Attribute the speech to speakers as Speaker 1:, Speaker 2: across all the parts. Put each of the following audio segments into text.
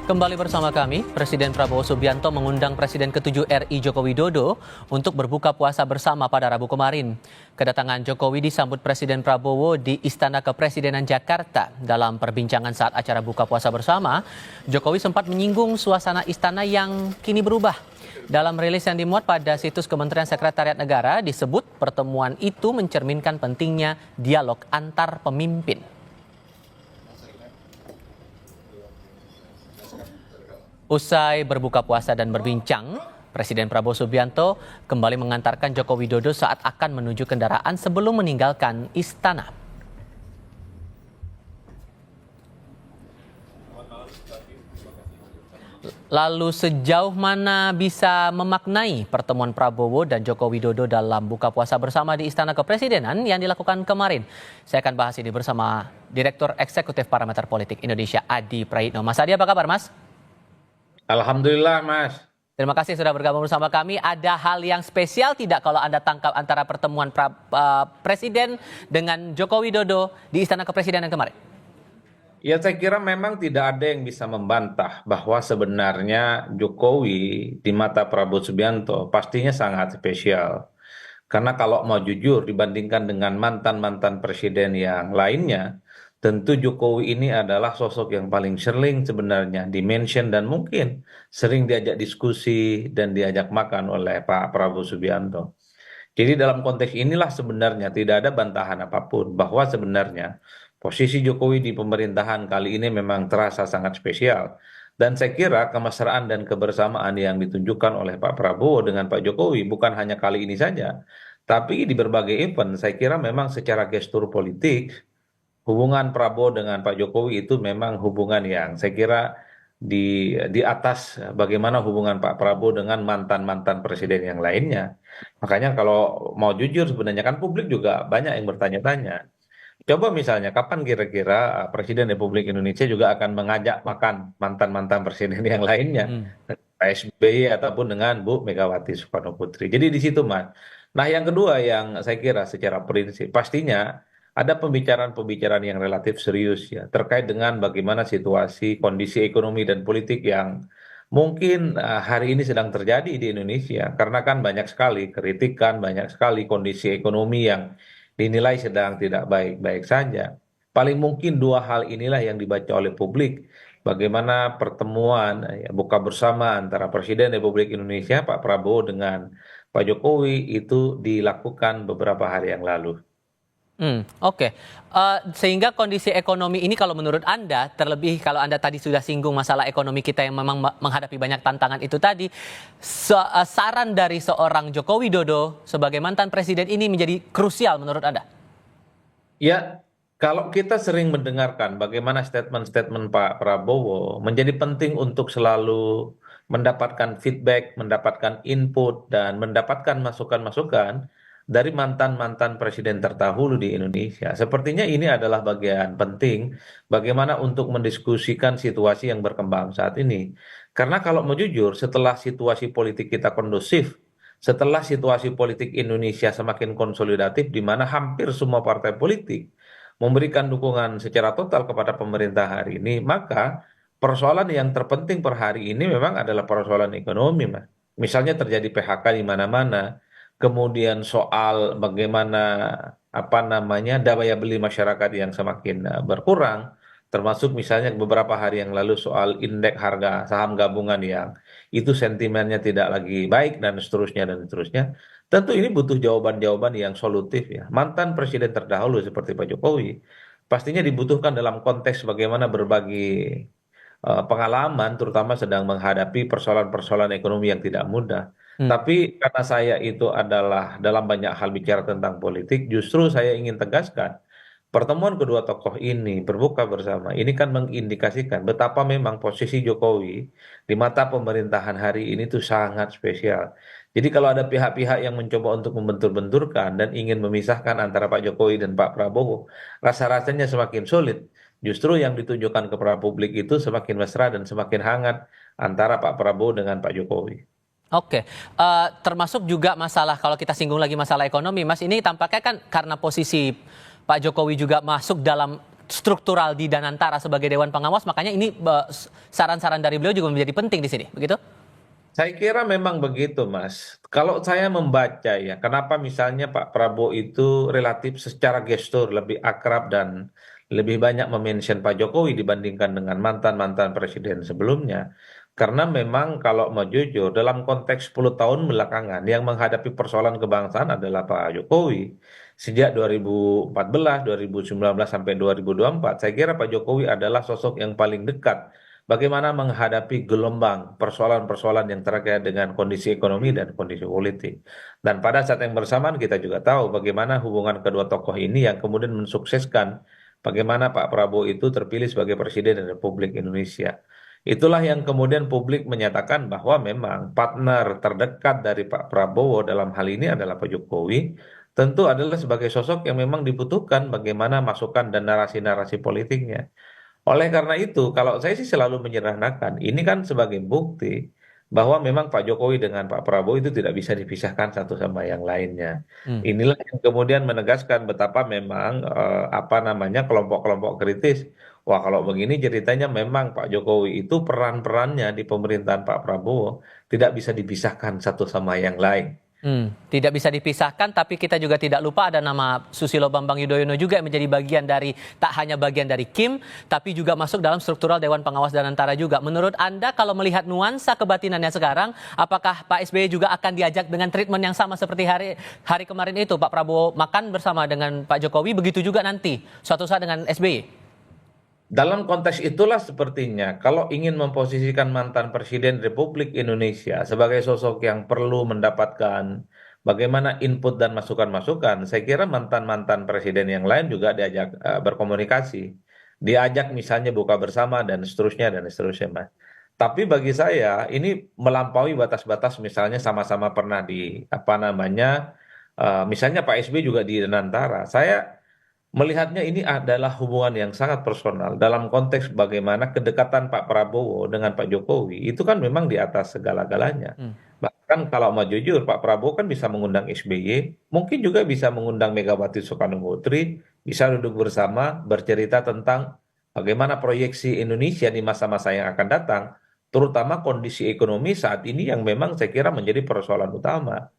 Speaker 1: Kembali bersama kami, Presiden Prabowo Subianto mengundang Presiden ke-7 RI Joko Widodo untuk berbuka puasa bersama pada Rabu kemarin. Kedatangan Jokowi disambut Presiden Prabowo di Istana Kepresidenan Jakarta. Dalam perbincangan saat acara buka puasa bersama, Jokowi sempat menyinggung suasana istana yang kini berubah. Dalam rilis yang dimuat pada situs Kementerian Sekretariat Negara disebut pertemuan itu mencerminkan pentingnya dialog antar pemimpin. Usai berbuka puasa dan berbincang, Presiden Prabowo Subianto kembali mengantarkan Joko Widodo saat akan menuju kendaraan sebelum meninggalkan istana. Lalu sejauh mana bisa memaknai pertemuan Prabowo dan Joko Widodo dalam buka puasa bersama di Istana Kepresidenan yang dilakukan kemarin? Saya akan bahas ini bersama Direktur Eksekutif Parameter Politik Indonesia, Adi Praitno. Mas Adi, apa kabar, Mas?
Speaker 2: Alhamdulillah, Mas.
Speaker 1: Terima kasih sudah bergabung bersama kami. Ada hal yang spesial tidak kalau Anda tangkap antara pertemuan Presiden dengan Joko Widodo di Istana Kepresidenan kemarin?
Speaker 2: Ya, saya kira memang tidak ada yang bisa membantah bahwa sebenarnya Jokowi di mata Prabowo Subianto pastinya sangat spesial. Karena kalau mau jujur dibandingkan dengan mantan-mantan presiden yang lainnya, tentu Jokowi ini adalah sosok yang paling sering sebenarnya di-mention dan mungkin sering diajak diskusi dan diajak makan oleh Pak Prabowo Subianto. Jadi dalam konteks inilah sebenarnya tidak ada bantahan apapun bahwa sebenarnya posisi Jokowi di pemerintahan kali ini memang terasa sangat spesial. Dan saya kira kemesraan dan kebersamaan yang ditunjukkan oleh Pak Prabowo dengan Pak Jokowi bukan hanya kali ini saja, tapi di berbagai event saya kira memang secara gestur politik hubungan Prabowo dengan Pak Jokowi itu memang hubungan yang saya kira di atas bagaimana hubungan Pak Prabowo dengan mantan-mantan presiden yang lainnya. Makanya kalau mau jujur sebenarnya kan publik juga banyak yang bertanya-tanya. Coba misalnya kapan kira-kira Presiden Republik Indonesia juga akan mengajak makan mantan-mantan presiden yang lainnya, Pak SBY ataupun dengan Bu Megawati Soekarno Putri. Jadi di situ, Mas. Nah, yang kedua yang saya kira secara prinsip pastinya ada pembicaraan-pembicaraan yang relatif serius ya terkait dengan bagaimana situasi kondisi ekonomi dan politik yang mungkin hari ini sedang terjadi di Indonesia karena kan banyak sekali kritikan, banyak sekali kondisi ekonomi yang dinilai sedang tidak baik-baik saja. Paling mungkin dua hal inilah yang dibaca oleh publik. Bagaimana pertemuan ya, buka bersama antara Presiden Republik Indonesia Pak Prabowo dengan Pak Jokowi itu dilakukan beberapa hari yang lalu.
Speaker 1: Oke. Sehingga kondisi ekonomi ini kalau menurut Anda, terlebih kalau Anda tadi sudah singgung masalah ekonomi kita yang memang menghadapi banyak tantangan itu tadi, saran dari seorang Joko Widodo sebagai mantan presiden ini menjadi krusial menurut Anda?
Speaker 2: Ya, kalau kita sering mendengarkan bagaimana statement-statement Pak Prabowo menjadi penting untuk selalu mendapatkan feedback, mendapatkan input, dan mendapatkan masukan-masukan dari mantan-mantan presiden terdahulu di Indonesia. Sepertinya ini adalah bagian penting bagaimana untuk mendiskusikan situasi yang berkembang saat ini. Karena kalau mau jujur, setelah situasi politik kita kondusif, setelah situasi politik Indonesia semakin konsolidatif, di mana hampir semua partai politik memberikan dukungan secara total kepada pemerintah hari ini, maka persoalan yang terpenting per hari ini memang adalah persoalan ekonomi, Mas. Misalnya terjadi PHK di mana-mana, kemudian soal bagaimana apa namanya daya beli masyarakat yang semakin berkurang, termasuk misalnya beberapa hari yang lalu soal indeks harga saham gabungan yang itu sentimennya tidak lagi baik dan seterusnya dan seterusnya. Tentu ini butuh jawaban-jawaban yang solutif ya. Mantan presiden terdahulu seperti Pak Jokowi pastinya dibutuhkan dalam konteks bagaimana berbagi pengalaman terutama sedang menghadapi persoalan-persoalan ekonomi yang tidak mudah.
Speaker 1: Hmm.
Speaker 2: Tapi karena saya itu adalah dalam banyak hal bicara tentang politik, justru saya ingin tegaskan pertemuan kedua tokoh ini berbuka bersama ini kan mengindikasikan betapa memang posisi Jokowi di mata pemerintahan hari ini tuh sangat spesial. Jadi kalau ada pihak-pihak yang mencoba untuk membentur-benturkan dan ingin memisahkan antara Pak Jokowi dan Pak Prabowo, rasa-rasanya semakin sulit. Justru yang ditunjukkan kepada publik itu semakin mesra dan semakin hangat antara Pak Prabowo dengan Pak Jokowi.
Speaker 1: Oke, termasuk juga masalah kalau kita singgung lagi masalah ekonomi, Mas, ini tampaknya kan karena posisi Pak Jokowi juga masuk dalam struktural di Danantara sebagai Dewan Pengawas, makanya ini saran-saran dari beliau juga menjadi penting di sini, begitu?
Speaker 2: Saya kira memang begitu, Mas. Kalau saya membaca ya, kenapa misalnya Pak Prabowo itu relatif secara gestur lebih akrab dan lebih banyak memention Pak Jokowi dibandingkan dengan mantan-mantan presiden sebelumnya. Karena memang kalau mau jujur, dalam konteks 10 tahun belakangan yang menghadapi persoalan kebangsaan adalah Pak Jokowi. Sejak 2014, 2019 sampai 2024, saya kira Pak Jokowi adalah sosok yang paling dekat bagaimana menghadapi gelombang persoalan-persoalan yang terkait dengan kondisi ekonomi dan kondisi politik. Dan pada saat yang bersamaan kita juga tahu bagaimana hubungan kedua tokoh ini yang kemudian mensukseskan bagaimana Pak Prabowo itu terpilih sebagai Presiden Republik Indonesia. Itulah yang kemudian publik menyatakan bahwa memang partner terdekat dari Pak Prabowo dalam hal ini adalah Pak Jokowi. Tentu adalah sebagai sosok yang memang dibutuhkan bagaimana masukan dan narasi-narasi politiknya. Oleh karena itu, kalau saya sih selalu menyederhanakan, ini kan sebagai bukti bahwa memang Pak Jokowi dengan Pak Prabowo itu tidak bisa dipisahkan satu sama yang lainnya.
Speaker 1: Hmm.
Speaker 2: Inilah yang kemudian menegaskan betapa memang apa namanya kelompok-kelompok kritis. Wah, kalau begini ceritanya memang Pak Jokowi itu peran-perannya di pemerintahan Pak Prabowo tidak bisa dipisahkan satu sama yang lain.
Speaker 1: Tidak bisa dipisahkan, tapi kita juga tidak lupa ada nama Susilo Bambang Yudhoyono juga yang menjadi bagian dari, tak hanya bagian dari Kim, tapi juga masuk dalam struktural Dewan Pengawas Danantara juga. Menurut Anda kalau melihat nuansa kebatinannya sekarang, apakah Pak SBY juga akan diajak dengan treatment yang sama seperti hari kemarin itu, Pak Prabowo makan bersama dengan Pak Jokowi, begitu juga nanti suatu saat dengan SBY?
Speaker 2: Dalam konteks itulah sepertinya kalau ingin memposisikan mantan Presiden Republik Indonesia sebagai sosok yang perlu mendapatkan bagaimana input dan masukan-masukan, saya kira mantan-mantan presiden yang lain juga diajak berkomunikasi. Diajak misalnya buka bersama dan seterusnya, Mas. Tapi bagi saya ini melampaui batas-batas misalnya sama-sama pernah di apa namanya misalnya Pak SBY juga di Nantara. Saya melihatnya ini adalah hubungan yang sangat personal dalam konteks bagaimana kedekatan Pak Prabowo dengan Pak Jokowi itu kan memang di atas segala-galanya.
Speaker 1: Hmm.
Speaker 2: Bahkan kalau mau jujur, Pak Prabowo kan bisa mengundang SBY, mungkin juga bisa mengundang Megawati Soekarno Putri, bisa duduk bersama bercerita tentang bagaimana proyeksi Indonesia di masa-masa yang akan datang, terutama kondisi ekonomi saat ini yang memang saya kira menjadi persoalan utama.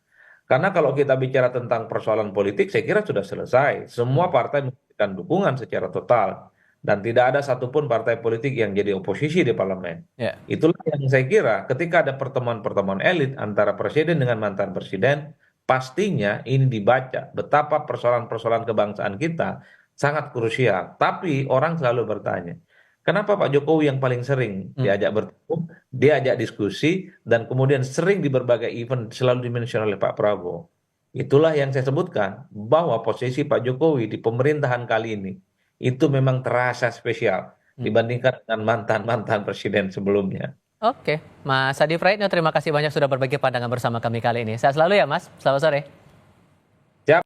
Speaker 2: Karena kalau kita bicara tentang persoalan politik, saya kira sudah selesai. Semua
Speaker 1: Hmm.
Speaker 2: partai memberikan dukungan secara total. Dan tidak ada satupun partai politik yang jadi oposisi di parlemen.
Speaker 1: Ya.
Speaker 2: Itulah yang saya kira ketika ada pertemuan-pertemuan elit antara presiden dengan mantan presiden, pastinya ini dibaca betapa persoalan-persoalan kebangsaan kita sangat krusial. Tapi orang selalu bertanya, kenapa Pak Jokowi yang paling sering
Speaker 1: Hmm.
Speaker 2: diajak bertemu, diajak diskusi, dan kemudian sering di berbagai event selalu dimention oleh Pak Prabowo. Itulah yang saya sebutkan, bahwa posisi Pak Jokowi di pemerintahan kali ini, itu memang terasa spesial
Speaker 1: Hmm.
Speaker 2: dibandingkan dengan mantan-mantan presiden sebelumnya.
Speaker 1: Oke, Mas Adi Praetno, terima kasih banyak sudah berbagi pandangan bersama kami kali ini. Sehat selalu ya Mas, selamat sore.